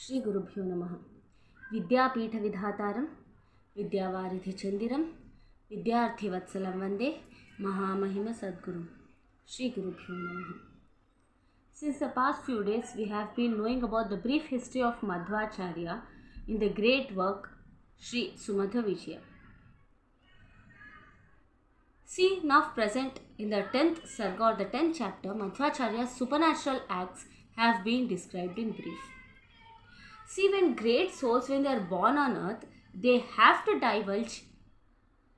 श्री गुरुभ्यो नमः। विद्यापीठ विधातारं विद्यावारिधि चंदिरं विद्यार्थिवत्सलं वंदे महामहिम सद्गुरुं। Shri Gurubhyo Namaha. Since the past few days we have been knowing about the brief history of Madhwacharya in the great work Shri Madhwacharya. See, now present in the 10th Sarga or the 10th chapter, Madhwacharya's supernatural acts have been described in brief. See, when great souls, when they are born on earth, they have to divulge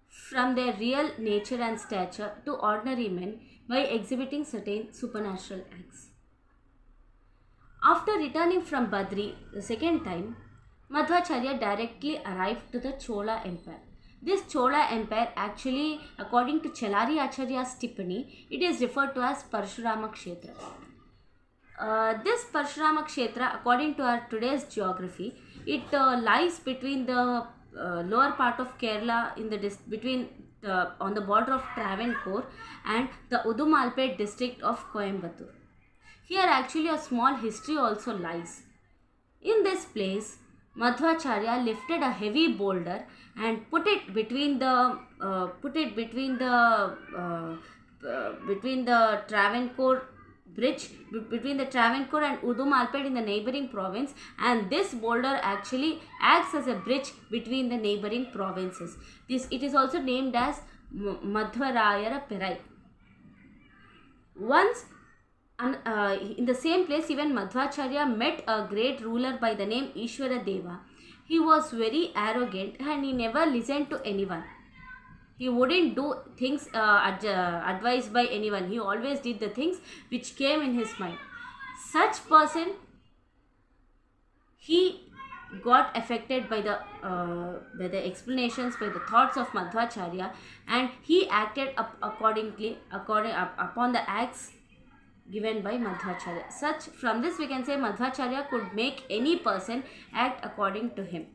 from their real nature and stature to ordinary men by exhibiting certain supernatural acts. After returning from Badri the second time, Madhwacharya directly arrived to the Chola Empire. This Chola Empire actually, according to Chelari Acharya's Tippani, it is referred to as Parshurama Kshetra. This Parshurama Kshetra, according to our today's geography, it lies between the lower part of Kerala in the on the border of Travancore and the Udumalpet district of Coimbatore. Here actually a small history also lies. In this place, Madhwacharya lifted a heavy boulder and put it between the Travancore bridge, between the Travancore and Udumalpet in the neighboring province, and this boulder actually acts as a bridge between the neighboring provinces. It is also named as Madhwacharya Perai. Once in the same place, even Madhwacharya met a great ruler by the name Ishwara Deva. He was very arrogant and he never listened to anyone. He wouldn't do things advised by anyone. He always did the things which came in his mind. Such person, he got affected by the explanations, by the thoughts of Madhwacharya, and he acted accordingly upon the acts given by Madhwacharya. From this we can say Madhwacharya could make any person act according to him.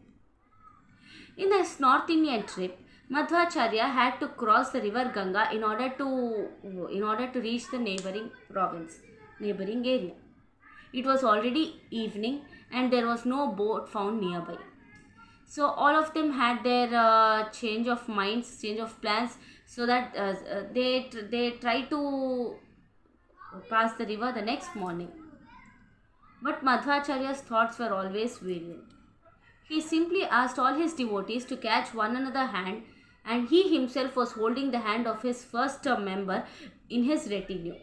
In this North Indian trip, Madhwacharya had to cross the river Ganga in order to reach the neighboring area. It was already evening and there was no boat found nearby. So all of them had their change of minds, change of plans, so that they tried to pass the river the next morning. But Madhwacharya's thoughts were always variant. He simply asked all his devotees to catch one another's hand, and he himself was holding the hand of his first member in his retinue.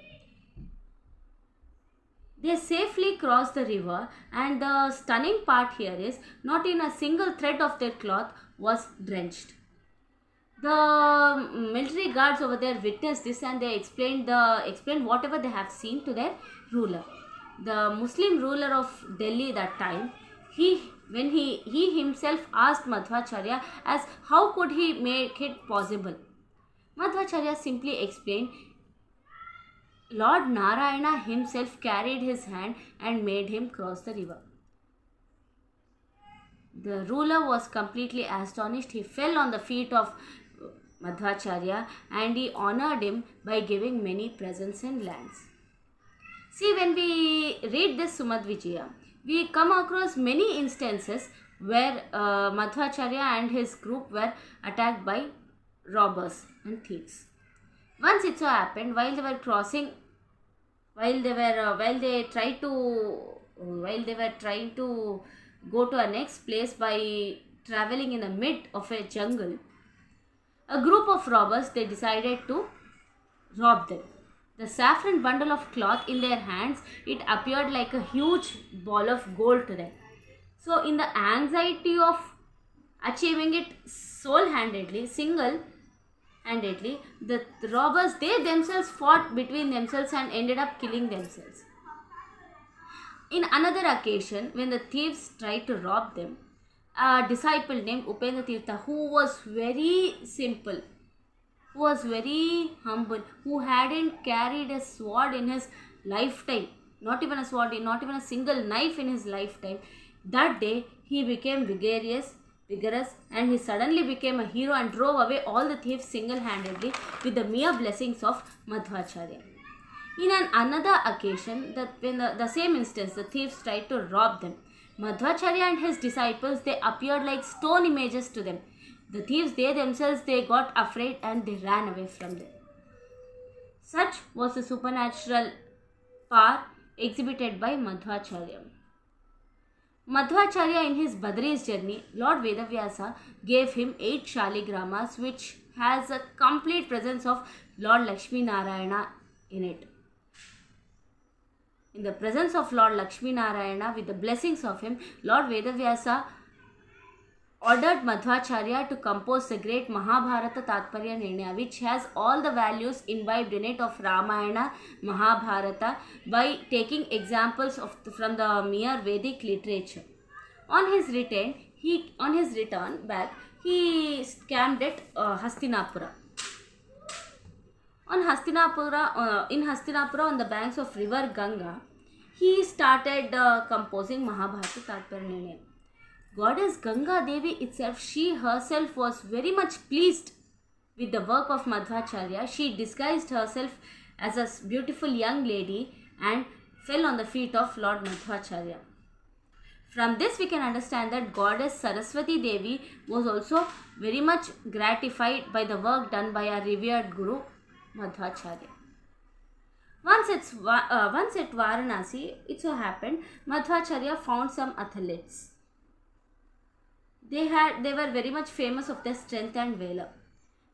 They safely crossed the river, and the stunning part here is not in a single thread of their cloth was drenched. The military guards over there witnessed this and they explained whatever they have seen to their ruler. The Muslim ruler of Delhi that time, when he himself asked Madhwacharya as how could he make it possible. Madhwacharya simply explained, Lord Narayana himself carried his hand and made him cross the river. The ruler was completely astonished. He fell on the feet of Madhwacharya and he honored him by giving many presents and lands. See, when we read this Sumadvijaya, we come across many instances where Madhwacharya and his group were attacked by robbers and thieves. Once it so happened, while they were trying to go to a next place by traveling in the mid of a jungle, a group of robbers, they decided to rob them. The saffron bundle of cloth in their hands, it appeared like a huge ball of gold to them. So in the anxiety of achieving it single-handedly, the robbers, they themselves fought between themselves and ended up killing themselves. In another occasion, when the thieves tried to rob them, a disciple named Upendra Tirtha, who was very simple, who was very humble, who hadn't carried a sword in his lifetime, not even a sword, not even a single knife in his lifetime, that day he became vigorous, and he suddenly became a hero and drove away all the thieves single-handedly with the mere blessings of Madhwacharya. In another occasion, when the same instance, the thieves tried to rob them. Madhwacharya and his disciples, they appeared like stone images to them. The thieves, they themselves, they got afraid and they ran away from them. Such was the supernatural power exhibited by Madhwacharya. Madhwacharya, in his Badri's journey, Lord Vedavyasa gave him 8 Shaligramas, which has a complete presence of Lord Lakshmi Narayana in it. In the presence of Lord Lakshmi Narayana, with the blessings of him, Lord Vedavyasa ordered Madhwacharya to compose the great Mahabharata Tatparya Nirnaya, which has all the values imbibed in it of Ramayana, Mahabharata, by taking examples from the mere Vedic literature. On his return back, he camped at Hastinapura. In Hastinapura, on the banks of river Ganga, he started composing Mahabharata Tatparya Nirnaya. Goddess Ganga Devi itself, she herself was very much pleased with the work of Madhwacharya. She disguised herself as a beautiful young lady and fell on the feet of Lord Madhwacharya. From this we can understand that Goddess Saraswati Devi was also very much gratified by the work done by our revered Guru Madhwacharya. Once at Varanasi, it so happened, Madhwacharya found some athletes. They were very much famous of their strength and valor.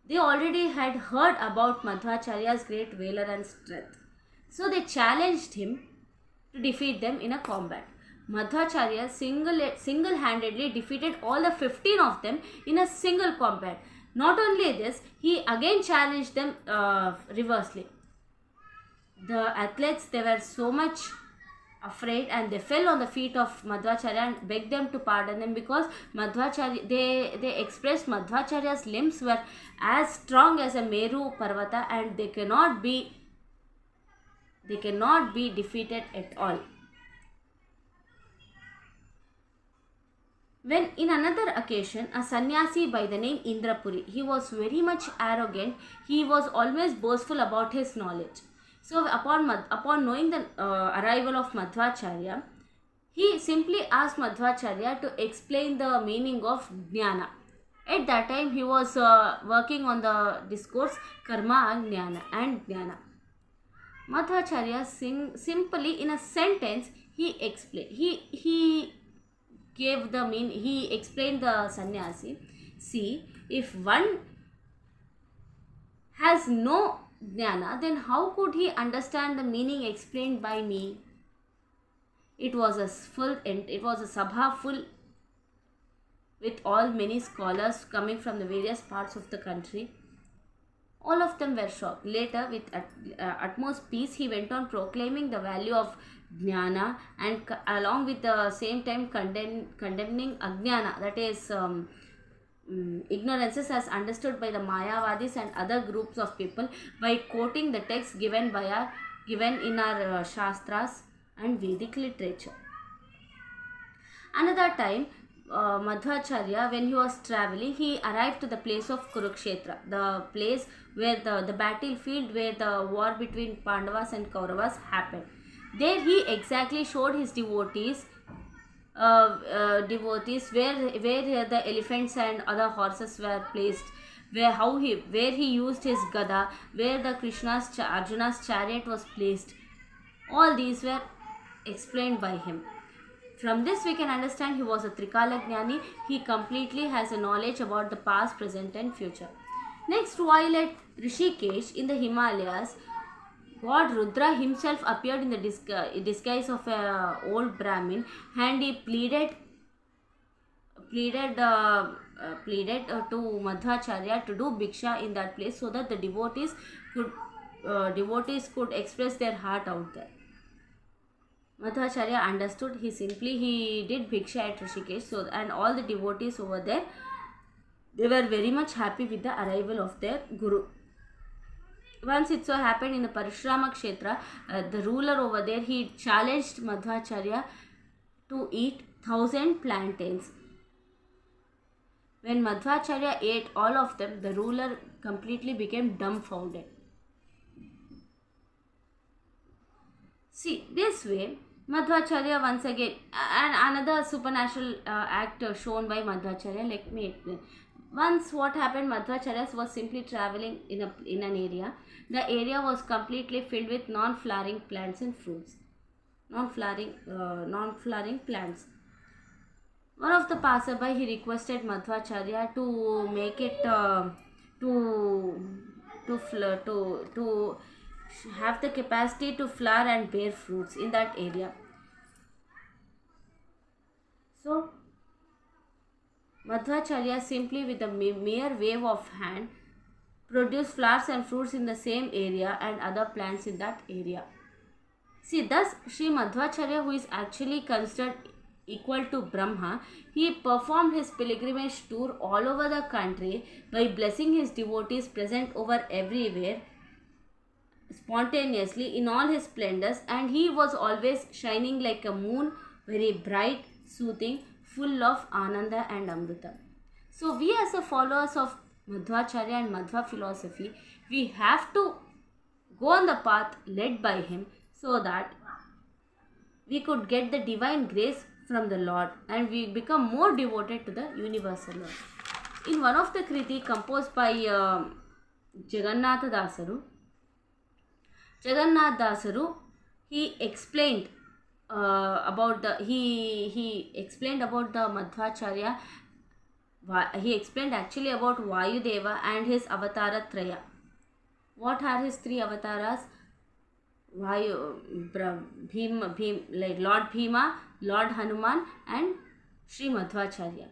They already had heard about Madhwacharya's great valor and strength. So they challenged him to defeat them in a combat. Madhwacharya single-handedly defeated all the 15 of them in a single combat. Not only this, he again challenged them reversely. The athletes, they were so much afraid and they fell on the feet of Madhwacharya and begged them to pardon them, because Madhwacharya, they expressed Madhwacharya's limbs were as strong as a Meru Parvata and they cannot be defeated at all. When in another occasion, a sannyasi by the name Indrapuri, he was very much arrogant, he was always boastful about his knowledge. So upon knowing the arrival of Madhwacharya, he simply asked Madhwacharya to explain the meaning of Jnana. At that time, he was working on the discourse Karma and Jnana. Madhwacharya simply in a sentence, he explained. He gave the meaning. He explained the sannyasi. See, if one has no Jnana, then how could he understand the meaning explained by me? It was a sabha full with many scholars coming from the various parts of the country. All of them were shocked. Later, with utmost peace, he went on proclaiming the value of Jnana and along with the same time condemning Ajnana, that is ignorances as understood by the Mayavadis and other groups of people, by quoting the texts given in our Shastras and Vedic literature. Another time, Madhwacharya, when he was traveling, he arrived to the place of Kurukshetra, the place where the battlefield where the war between Pandavas and Kauravas happened. There he exactly showed his devotees where the elephants and other horses were placed, where he used his gada, where the Arjuna's chariot was placed. All these were explained by him. From this we can understand he was a Trikala Jnani. He completely has a knowledge about the past, present and future. Next, while at Rishikesh in the Himalayas, God Rudra himself appeared in the disguise of an old Brahmin, and he pleaded to Madhwacharya to do bhiksha in that place so that the devotees could express their heart out there. Madhwacharya understood. He did bhiksha at Rishikesh, and all the devotees over there, they were very much happy with the arrival of their Guru. Once it so happened in the Parishrama Kshetra, the ruler over there, he challenged Madhwacharya to eat 1,000 plantains. When Madhwacharya ate all of them, the ruler completely became dumbfounded. See, this way, Madhwacharya once again, and another supernatural act shown by Madhwacharya. Let me explain. Once what happened, Madhwacharya was simply traveling in an area. The area was completely filled with non-flowering plants and fruits. Non-flowering plants. One of the passerby, he requested Madhwacharya to make it to have the capacity to flower and bear fruits in that area. So Madhwacharya simply with a mere wave of hand produced flowers and fruits in the same area and other plants in that area. See, thus Sri Madhwacharya, who is actually considered equal to Brahma, he performed his pilgrimage tour all over the country by blessing his devotees present over everywhere spontaneously in all his splendors, and he was always shining like a moon, very bright, soothing, full of Ananda and Amrita. So we as the followers of Madhwacharya and Madhva philosophy, we have to go on the path led by him so that we could get the divine grace from the Lord and we become more devoted to the universal Lord. In one of the Kriti composed by Jagannatha Dasaru, he explained about the Madhwacharya. He explained actually about Vayudeva and his avatara traya. What are his three avatars? Like Lord Bhima, Lord Hanuman and Sri Madhwacharya.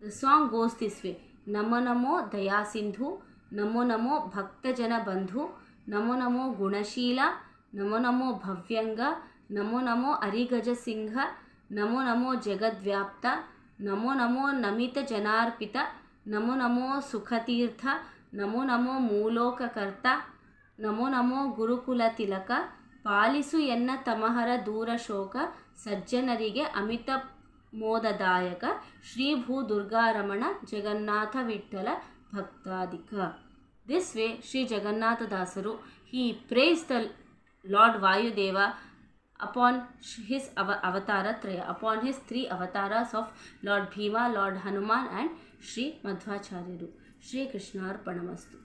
The song goes this way. Namo Namo Daya Sindhu, Namo Namo Bhakta Jana Bandhu, Namo Namo Gunashila, Namo Namo Bhavyanga, Namo Namo Arigaja Singha, Namo Namo Jagadvyapta, Namo Namo Namita Janarpita, Namo Namo Sukhatirtha, Namo Namo Muloka Karta, Namo Namo Gurukula Tilaka, Palisu Yenna Tamahara Dura Shoka, Sajjanarige Amita Modadayaka, Shri Bhu Durga Ramana, Jagannatha Vittala Bhaktadika. This way, Sri Jagannatha Dasaru, he praised the Lord Vayudeva upon his avatara traya, upon his three avatars of Lord Bhima, Lord Hanuman and Sri Madhwacharya. Shri Krishna Arpanamastu.